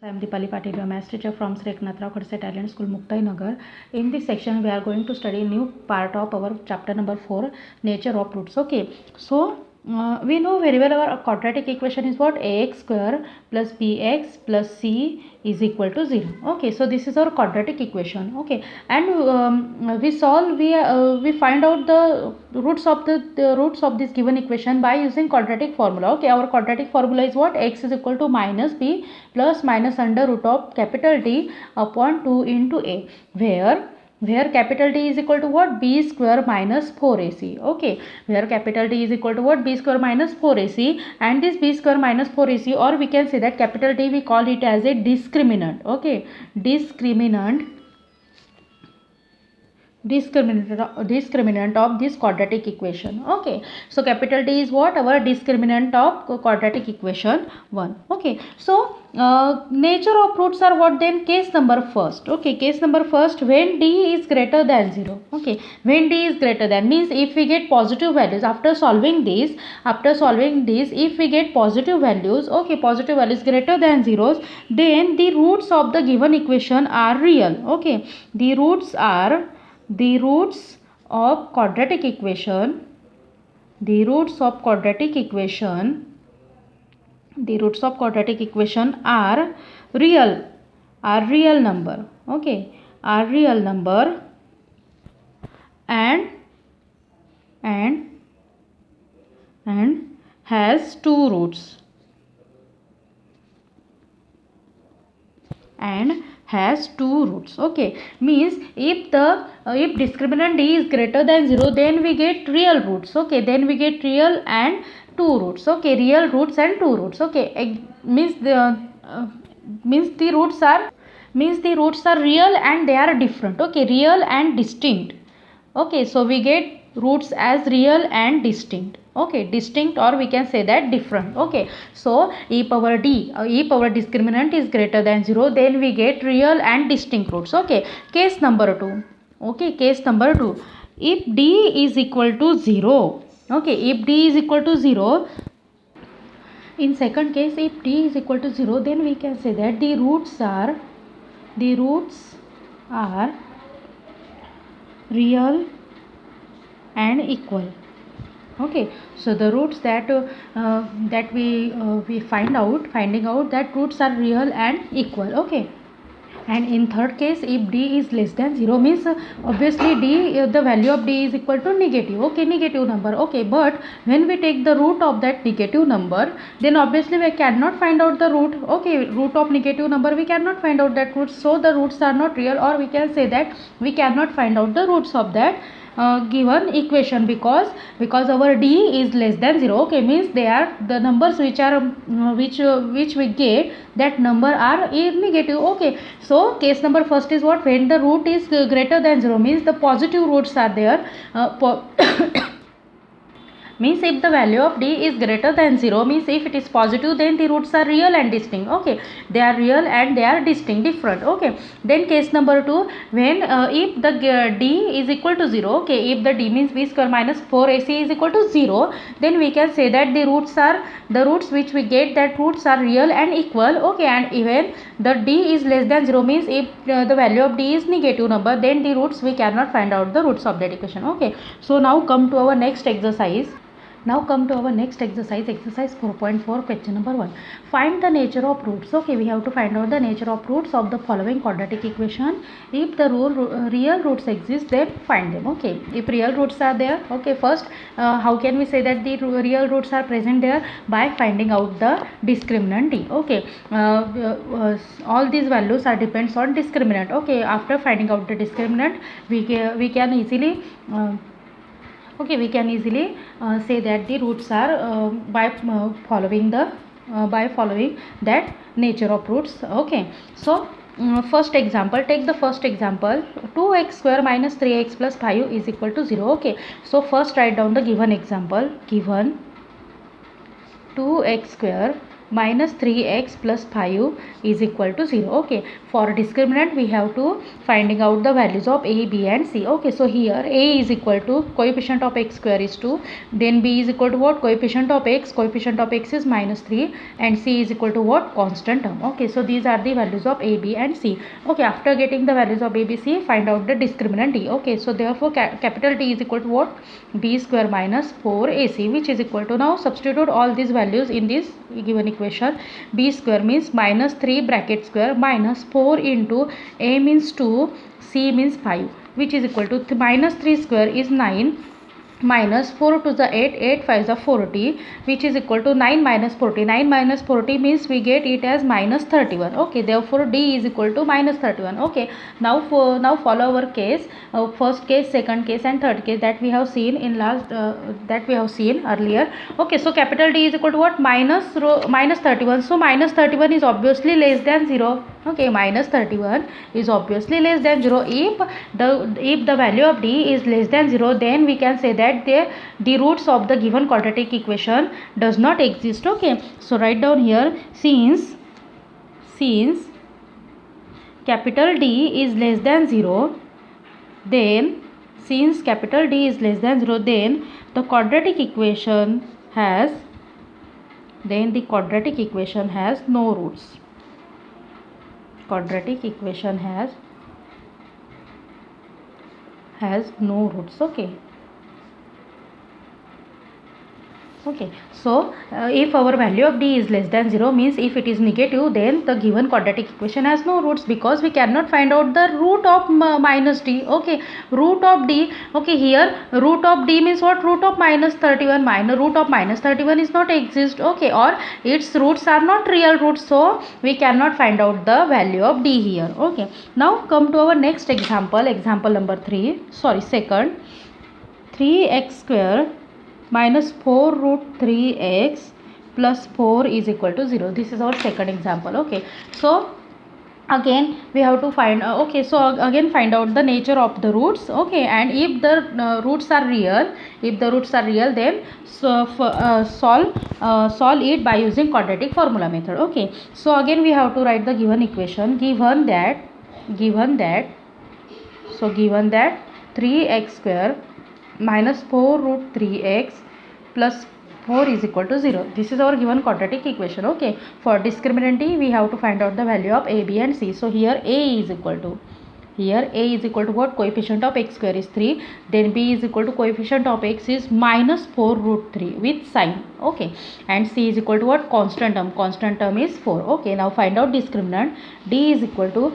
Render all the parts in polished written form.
I am Dipali Patil, a maths teacher from Sri Eknath Rao Khadse Talent School, Muktai Nagar. In this section, we are going to study new part of our chapter number 4, nature of roots. Okay, so we know very well our quadratic equation is what? Ax square plus bx plus c is equal to 0. Okay, so this is our quadratic equation. Okay, and we find out the roots of the roots of this given equation by using quadratic formula. Okay, our quadratic formula is what? X is equal to minus b plus minus under root of capital D upon 2 into a, where capital D is equal to what? B square minus 4ac. Okay, where capital D is equal to what? B square minus 4ac, and this B square minus 4ac, or we can say that capital D, we call it as a discriminant. Okay, discriminant of this quadratic equation. Okay, so capital D is what? Our discriminant of quadratic equation 1. Okay, so nature of roots are what then? Case number first. Okay, case number first, when D is greater than 0. Okay, when D is greater than means if we get positive values after solving this, if we get positive values, okay, positive values greater than zeros, then the roots of the given equation are real. Okay, the roots of quadratic equation are real number. Okay, are real number, and has two roots, Okay, means if discriminant D is greater than 0, then we get real roots. Okay, then we get real and two roots. Okay, real roots and two roots. Okay, means the roots are real and they are different. Okay, real and distinct. Okay, so we get roots as real and distinct. Okay, distinct, or we can say that different. Okay, so if our discriminant is greater than 0, then we get real and distinct roots. Okay, case number 2. Okay, case number 2, if D is equal to 0. Okay, if D is equal to 0, in second case, if D is equal to 0, then we can say that the roots are real and equal. Okay, so the roots that we finding out that roots are real and equal. Okay, and in third case, if D is less than 0, means obviously the value of D is equal to negative. Okay, negative number. Okay, but when we take the root of that negative number, then obviously we cannot find out the root. Okay, root of negative number, we cannot find out that root, so the roots are not real, or we can say that we cannot find out the roots of that given equation, because our D is less than 0. Okay, means they are the numbers which are which we get, that number are negative. Okay, so case number first is what? When the root is greater than 0, means the positive roots are there. Means if the value of D is greater than 0, means if it is positive, then the roots are real and distinct. Okay, they are real and they are distinct, different. Okay, then case number 2, when if the D is equal to 0. Okay, if the D means B square minus 4ac is equal to 0, then we can say that the roots which we get, that roots are real and equal. Okay, and even the D is less than 0, means if the value of D is negative number, then the roots we cannot find out the roots of that equation. Okay, so now come to our next exercise. Exercise 4.4, question number 1. Find the nature of roots. Okay, we have to find out the nature of roots of the following quadratic equation. If the real roots exist, then find them. Okay, if real roots are there, okay, first how can we say that the real roots are present there? By finding out the discriminant D. Okay, all these values are depends on discriminant. Okay, after finding out the discriminant, we can easily say that the roots are by following that nature of roots. Okay, so first example, take the first example, 2x square minus 3x plus 5 is equal to 0. Okay, so first write down the given example. Given 2x square minus 3x plus 5 is equal to 0. Okay, for discriminant we have to finding out the values of a, b and c. Okay, so here a is equal to coefficient of x square is 2, then b is equal to what? Coefficient of x is minus 3, and c is equal to what? Constant term. Okay, so these are the values of a, b and c. Okay, after getting the values of a, b, c, find out the discriminant d. Okay, so therefore capital D is equal to what? B square minus 4ac, which is equal to, now substitute all these values in this given equation. B square means minus 3 bracket square minus 4 into a means 2, c means 5, which is equal to minus 3 square is 9, minus 4 to the 8, 8 5 the 40, which is equal to 9 minus 40. 9 minus 40 means we get it as minus 31. Okay, therefore D is equal to minus 31. Okay, now follow our case, first case, second case and third case that we have seen in last that we have seen earlier. Okay, so capital D is equal to what? Minus 31. So minus 31 is obviously less than 0. Okay, minus 31 is obviously less than 0. If the value of D is less than 0, then we can say that the roots of the given quadratic equation does not exist. Okay, so write down here, since capital D is less than 0, then since capital D is less than 0, then the quadratic equation has no roots. Quadratic equation has no roots. Okay, so if our value of D is less than 0, means if it is negative, then the given quadratic equation has no roots, because we cannot find out the root of minus D. Okay, root of D. Okay, here root of D means what? Root of minus 31. Root of minus 31 is not exist. Okay, or its roots are not real roots, so we cannot find out the value of D here. Okay, now come to our next example, example number 2. 3x square minus 4 root 3x plus 4 is equal to 0. This is our second example. Okay, so again we have to find again find out the nature of the roots. Okay, and if the roots are real, then solve it by using quadratic formula method. Okay, so again we have to write the given equation. Given that 3x square minus 4 root 3x plus 4 is equal to 0. This is our given quadratic equation. Okay, for discriminant D we have to find out the value of a, b and c. So here a is equal to what? Coefficient of x square is 3, then b is equal to coefficient of x is minus 4 root 3 with sign. Okay, and c is equal to what? Constant term is 4. Okay, now find out discriminant. D is equal to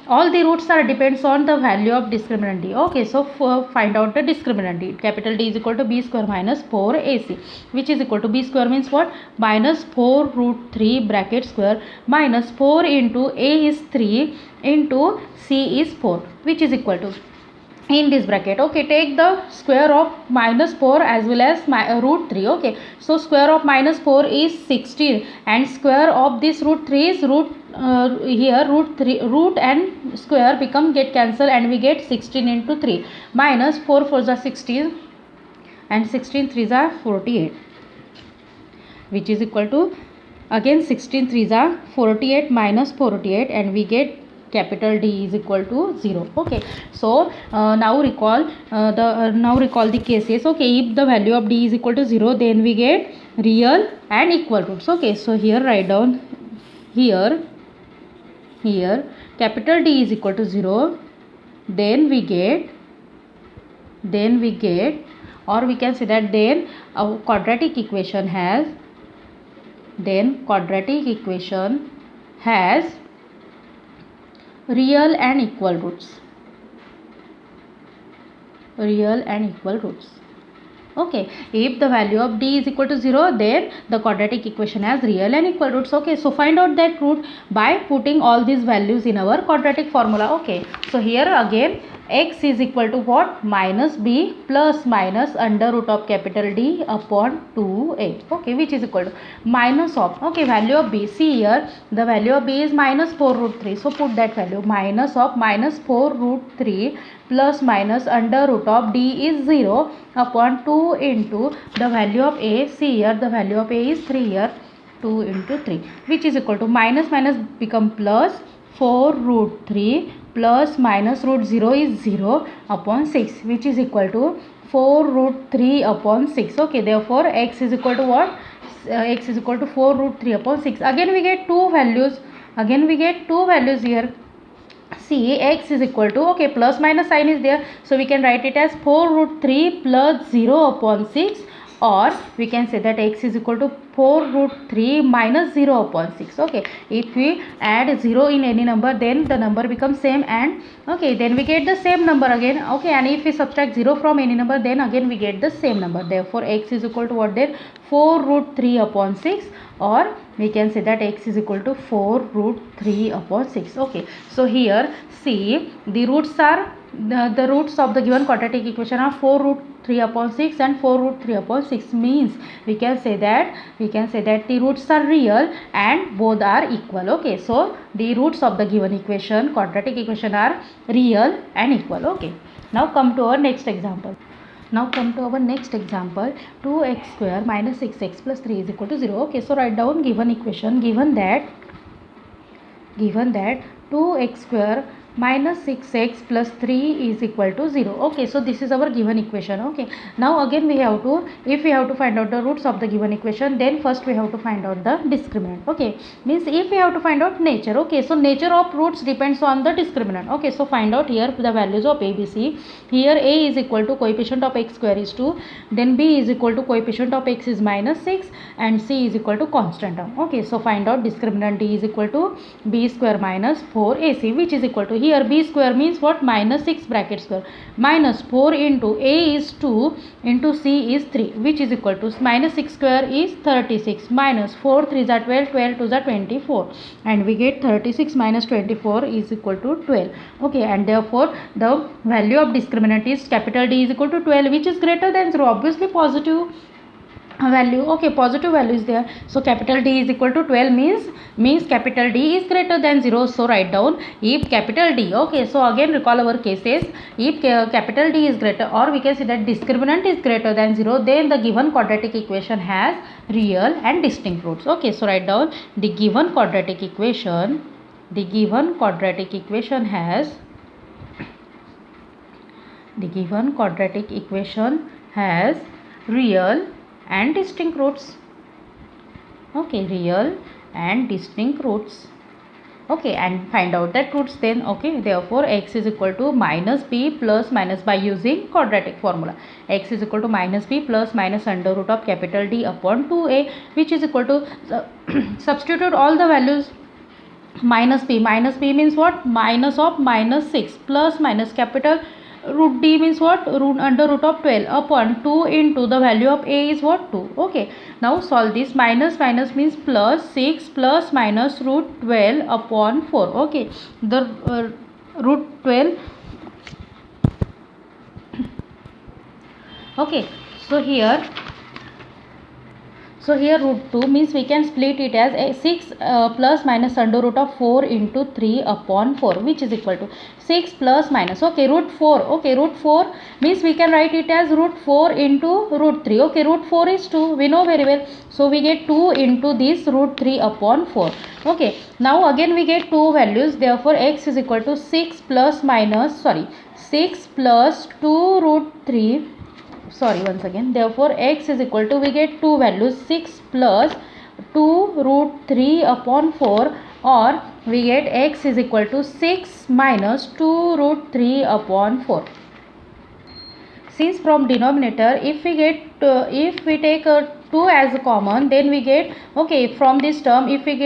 all the roots are depends on the value of discriminant D. Okay, so find out the discriminant D. Capital D is equal to b square minus 4ac, which is equal to b square means what? Minus 4 root 3 bracket square minus 4 into a is 3 into c is 4, which is equal to, in this bracket. Okay, take the square of minus 4 as well as root 3. Okay, so square of minus 4 is 16, and square of this root 3 is root and square get cancelled, and we get 16 into 3 minus 4 4 is 16 and 16 3 is 48, which is equal to, again 16 3 is 48 minus 48, and we get capital D is equal to 0. Okay, so now recall the cases. Okay, if the value of D is equal to 0, then we get real and equal roots. Okay, so here write down here capital D is equal to 0, then we get, or we can say that then our quadratic equation has real and equal roots. Okay, if the value of D is equal to 0, then the quadratic equation has real and equal roots. Okay, so find out that root by putting all these values in our quadratic formula. Okay, so here again x is equal to what? Minus b plus minus under root of capital D upon 2a. Okay, which is equal to minus of, okay, value of b. See here, the value of b is minus 4 root 3. So put that value, minus of minus 4 root 3 plus minus under root of D is 0 upon 2 into the value of a. See here, the value of a is 3 here. 2 into 3, which is equal to minus minus become plus 4 root 3 plus minus root 0 is 0 upon 6, which is equal to 4 root 3 upon 6. Okay, therefore x is equal to what? X is equal to 4 root 3 upon 6. Again we get two values. Here. See, x is equal to, okay, plus minus sign is there, so we can write it as 4 root 3 plus 0 upon 6, or we can say that x is equal to 4 root 3 minus 0 upon 6. Okay, if we add 0 in any number, then the number becomes same, and okay, then we get the same number again. Okay, and if we subtract 0 from any number, then again we get the same number. Therefore x is equal to what then? 4 root 3 upon 6, or we can say that x is equal to 4 root 3 upon 6. Okay, so here see, the roots are the roots of the given quadratic equation are 4 root 3 upon 6 and 4 root 3 upon 6, means we can say that the roots are real and both are equal. Okay, so the roots of the given equation, quadratic equation, are real and equal. Okay, now come to our next example. 2x square minus 6x plus 3 is equal to 0. Okay, so write down given equation, given that 2x square minus 6x plus 3 is equal to 0. Okay, so this is our given equation. Okay, now again we have to, if we have to find out the roots of the given equation, then first we have to find out the discriminant. Okay, means if we have to find out nature. Okay, so nature of roots depends on the discriminant. Okay, so find out here the values of a, b, c. Here a is equal to coefficient of x square is 2, then b is equal to coefficient of x is minus 6, and c is equal to constant term. Okay, so find out discriminant. D is equal to b square minus 4ac, which is equal to, here b square means what? Minus 6 bracket square minus 4 into a is 2 into c is 3, which is equal to minus 6 square is 36 minus 4 3s are 12, 12 2s are 24, and we get 36 minus 24 is equal to 12. Okay, and therefore the value of discriminant is capital D is equal to 12, which is greater than 0. Obviously positive value. Okay, positive value is there, so capital D is equal to 12 means capital D is greater than 0. So write down if capital D. Okay, so again recall our cases. If capital D is greater, or we can say that discriminant is greater than 0, then the given quadratic equation has real and distinct roots. Okay, so write down the given quadratic equation has real and distinct roots. Okay, real and distinct roots. Okay, and find out that roots then. Okay, therefore x is equal to minus b plus minus, by using quadratic formula, x is equal to minus b plus minus under root of capital D upon 2a, which is equal to substitute all the values. Minus b means what? Minus of minus 6 plus minus capital root D means what? Under root of 12 upon 2 into the value of a is what? 2. Okay, now solve this. Minus means plus 6 plus minus root 12 upon 4. Okay, the root 12. Okay, so here root 2 means we can split it as a 6 plus minus under root of 4 into 3 upon 4, which is equal to 6 plus minus, okay, root 4. Okay, root 4 means we can write it as root 4 into root 3. Okay, root 4 is 2, we know very well, so we get 2 into this root 3 upon 4. Okay, now again we get two values, therefore x is equal to 6 plus 2 root 3. Therefore x is equal to, we get two values, 6 plus 2 root 3 upon 4, or we get x is equal to 6 minus 2 root 3 upon 4. Since from denominator, if we take 2 as common, then we get, okay, from this term if we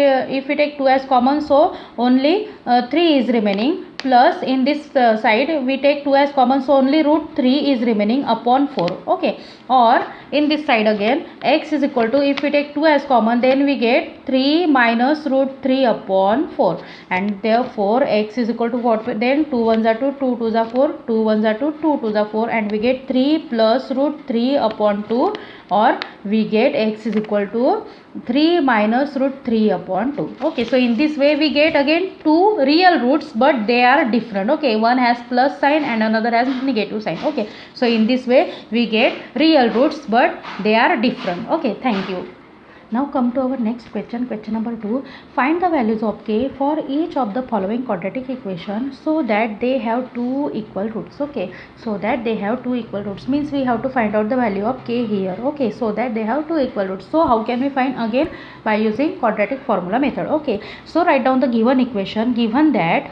take 2 as common, so only 3 is remaining, plus in this side we take 2 as common, so only root 3 is remaining upon 4. Okay, or in this side again x is equal to, if we take 2 as common, then we get 3 minus root 3 upon 4, and therefore x is equal to what? Then 2 1s are 2, 2 2s are 4, 2 1s are 2, 2 2s are 4, and we get 3 plus root 3 upon 2, or we get x is equal to 3 minus root 3 upon 2. Okay, so in this way we get again two real roots, but they are different. Okay, one has plus sign and another has negative sign. Okay, so in this way we get real roots, but they are different. Okay, thank you. Now come to our next question, question number 2. Find the values of k for each of the following quadratic equation so that they have two equal roots. Okay, so that they have two equal roots means we have to find out the value of k here. Okay, so that they have two equal roots. So how can we find? Again by using quadratic formula method. Okay, so write down the given equation. Given that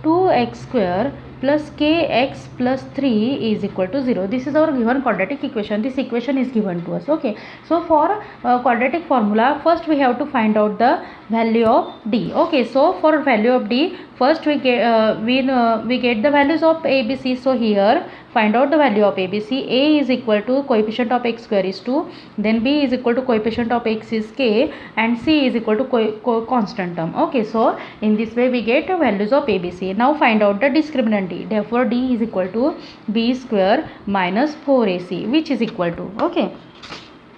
2x square plus kx plus 3 is equal to 0. This is our given quadratic equation. This equation is given to us. Okay, so for quadratic formula, first we have to find out the value of d. Okay, so for value of d, first we get we get the values of a, b, c. So here find out the value of a, b, c. A is equal to coefficient of x square is 2, then b is equal to coefficient of x is k, and c is equal to constant term. Okay, so in this way we get values of a, b, c. Now find out the discriminant d. Therefore d is equal to b square minus 4ac, which is equal to, okay,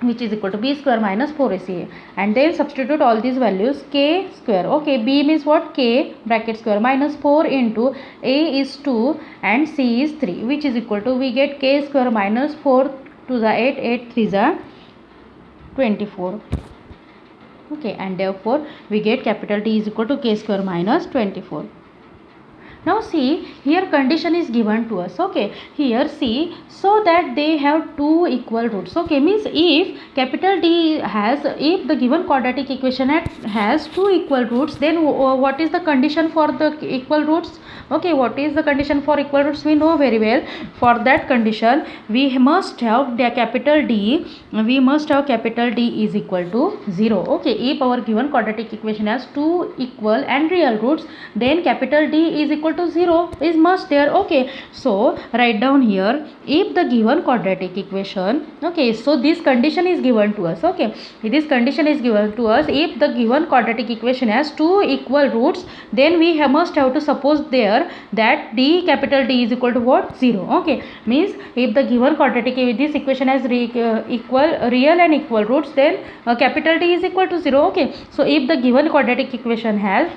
which is equal to b square minus 4ac, and then substitute all these values. K square, okay, b means what? K bracket square minus 4 into a is 2 and c is 3, which is equal to, we get k square minus 4 to the 8, 8 3 the 24. Okay, and therefore we get capital T is equal to k square minus 24. Now see, here condition is given to us. Okay, here see, so that they have two equal roots. Okay, means if capital D has, if the given quadratic equation has two equal roots, then what is the condition for the equal roots? Okay, what is the condition for equal roots? We know very well. For that condition, we must have the capital D. We must have capital D is equal to 0. Okay, if our given quadratic equation has two equal and real roots, then capital D is equal to 0 is must there. Okay, so write down here, if the given quadratic equation, okay, so this condition is given to us. Okay, this condition is given to us, if the given quadratic equation has two equal roots, then we must have to suppose there that d capital D is equal to what? 0. Okay, means if the given quadratic, this equation has equal real and equal roots, then capital D is equal to 0. Okay, so if the given quadratic equation has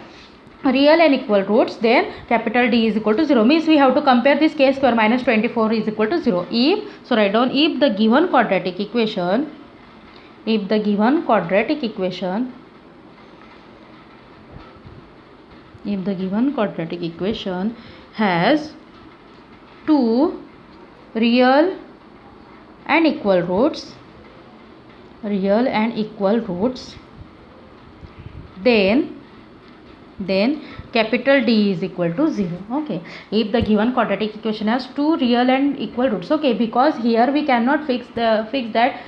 real and equal roots, then capital D is equal to 0, means we have to compare this k square minus 24 is equal to 0. If, so write down, if the given quadratic equation, if the given quadratic equation has two real and equal roots, then capital D is equal to 0. Okay, if the given quadratic equation has two real and equal roots. Okay, because here we cannot fix that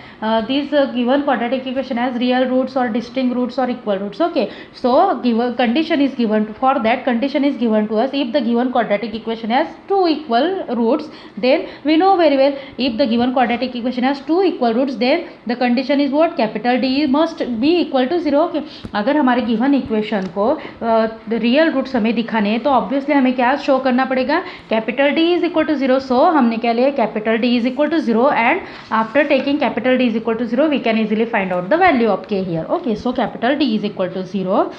this given quadratic equation has real roots or distinct roots or equal roots. Okay, so given condition is given, for that condition is given to us, if the given quadratic equation has two equal roots, then we know very well, if the given quadratic equation has two equal roots, then the condition is what? Capital D must be equal to 0. Okay, अगर हमारे given equation को real roots हमें दिखाने हैं, तो obviously हमें क्या show करना पड़ेगा? Capital D is equal to 0. So हमने क्या लिया? Capital D is equal to 0, and after taking capital D is equal to 0 we can easily find out the value of K here. Okay, so capital D is equal to 0,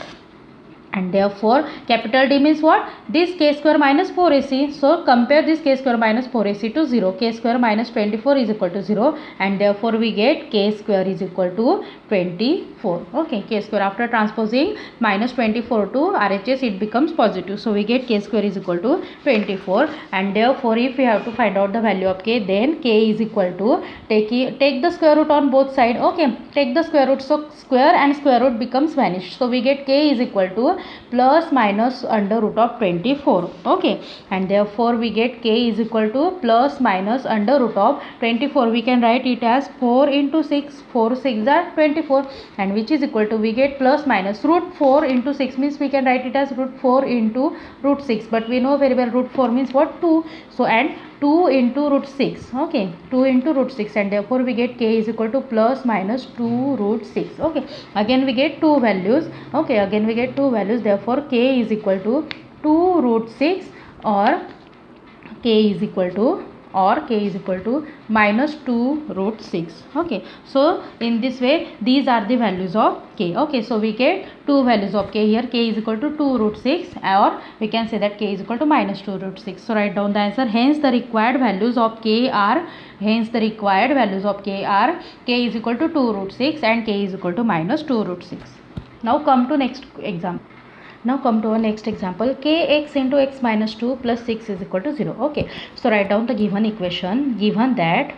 and therefore capital D means what? This k square minus 4ac. So compare this k square minus 4ac to 0. K square minus 24 is equal to 0, and therefore we get k square is equal to 24. Okay, k square, after transposing minus 24 to RHS, it becomes positive. So we get k square is equal to 24, and therefore if we have to find out the value of k, then k is equal to, take the square root on both sides. Okay, take the square root, so square and square root becomes vanished. So we get k is equal to plus minus under root of 24. Okay, and therefore we get k is equal to plus minus under root of 24. We can write it as 4 into 6, 4 6 are 24, and which is equal to, we get plus minus root 4 into 6 means we can write it as root 4 into root 6, but we know very well root 4 means what? 2. So and 2 into root 6. Okay, 2 into root 6, and therefore we get k is equal to plus minus 2 root 6. Okay, again we get two values. Okay, again we get two values, therefore k is equal to 2 root 6 or k is equal to or k is equal to minus 2 root 6. Okay, so in this way these are the values of k. Okay, so we get two values of k here. K is equal to 2 root 6, or we can say that k is equal to minus 2 root 6. So write down the answer. Hence the required values of k are k is equal to 2 root 6 and k is equal to minus 2 root 6. Now come to next example. Now come to our next example. Kx into x minus 2 plus 6 is equal to 0. Okay, so write down the given equation. Given that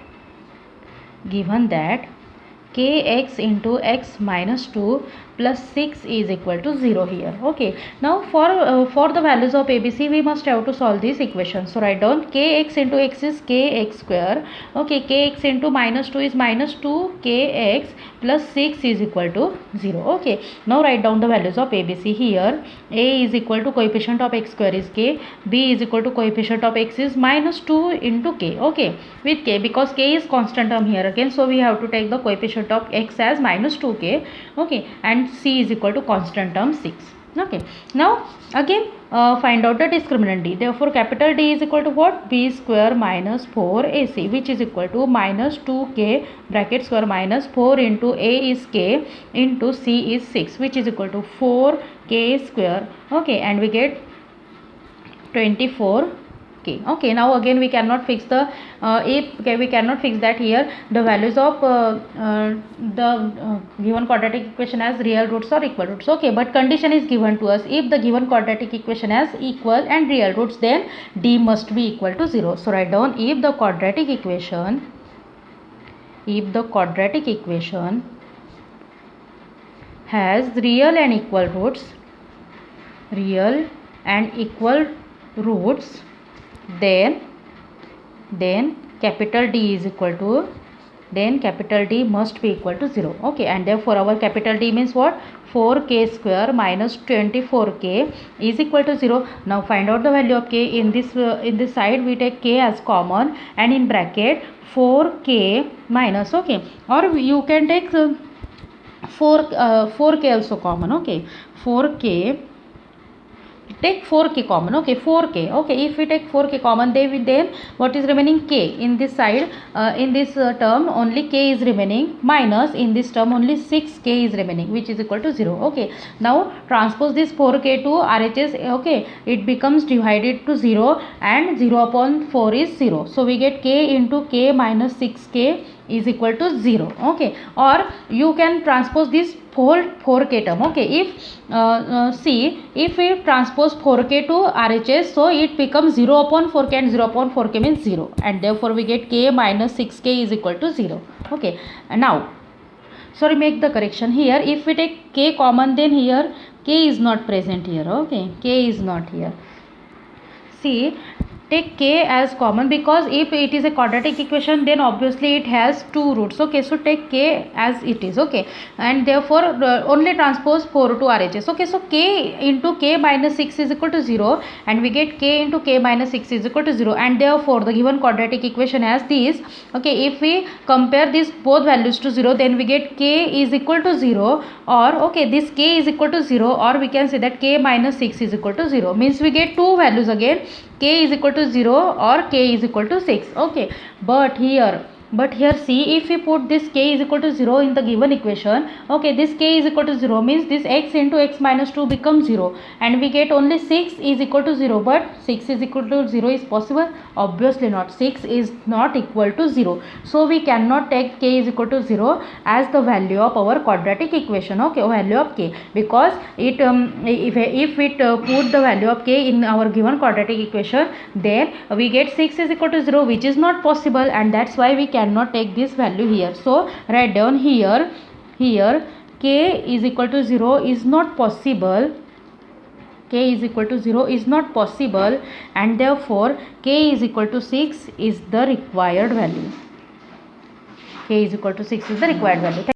kx into x minus 2 plus 6 is equal to 0 here. Okay, now for the values of ABC we must have to solve this equation. So write down kx into x is kx square. Okay, kx into minus 2 is minus 2 kx plus 6 is equal to 0. Okay, now write down the values of ABC here. A is equal to coefficient of x square is k, b is equal to coefficient of x is minus 2 into k. Okay, with k, because k is constant term here again, so we have to take the coefficient of x as minus 2k. Okay, and c is equal to constant term 6. Okay, now again find out the discriminant d. Therefore capital D is equal to what? B square minus 4ac, which is equal to minus 2k bracket square minus 4 into a is k into c is 6, which is equal to 4k square. Okay, and we get 24. Okay, now again we cannot fix the we cannot fix that here. The values of the given quadratic equation as real roots or equal roots. Okay, but condition is given to us. If the given quadratic equation has equal and real roots, then d must be equal to 0. So write down if the quadratic equation has real and equal roots, then capital D must be equal to 0. Okay, and therefore our capital D means what? 4k square minus 24k is equal to 0. Now find out the value of k. In this side we take k as common, and in bracket 4k minus, okay, or you can take 4k also common. Okay, 4k, take 4k common. Okay, 4k. Okay, if we take 4k common, then what is remaining? K. In this side, in this term only k is remaining, minus in this term only 6k is remaining, which is equal to 0. Okay, now transpose this 4k to RHS. Okay, it becomes divided to 0, and 0 upon 4 is 0. So we get k into k minus 6k is equal to 0. Okay, or you can transpose this whole 4k term. Okay, if see, if we transpose 4k to RHS, so it becomes 0 upon 4k, and 0 upon 4k means 0, and therefore we get k minus 6k is equal to 0. Okay, and now sorry, make the correction here. If we take k common, then here k is not present here. Okay, k is not here. See, take k as common, because if it is a quadratic equation, then obviously it has two roots. Okay, so take k as it is. Okay, and therefore only transpose 4 to RHS. Okay, so k into k minus 6 is equal to 0, and we get k into k minus 6 is equal to 0, and therefore the given quadratic equation as this. Okay, if we compare these both values to 0, then we get k is equal to 0, or okay, this k is equal to 0, or we can say that k minus 6 is equal to 0, means we get two values again, k is equal to 0 or k is equal to 6. Okay, but here see, if we put this k is equal to 0 in the given equation, okay, this k is equal to 0 means this x into x minus 2 becomes 0, and we get only 6 is equal to 0. But 6 is equal to 0 is possible? Obviously not. 6 is not equal to 0, so we cannot take k is equal to 0 as the value of our quadratic equation. Okay, value of k, because it if it put the value of k in our given quadratic equation, then we get 6 is equal to 0, which is not possible, and that's why we cannot take this value here. So write down here k is equal to 0 is not possible. K is equal to 0 is not possible, and therefore k is equal to 6 is the required value. K is equal to 6 is the required value.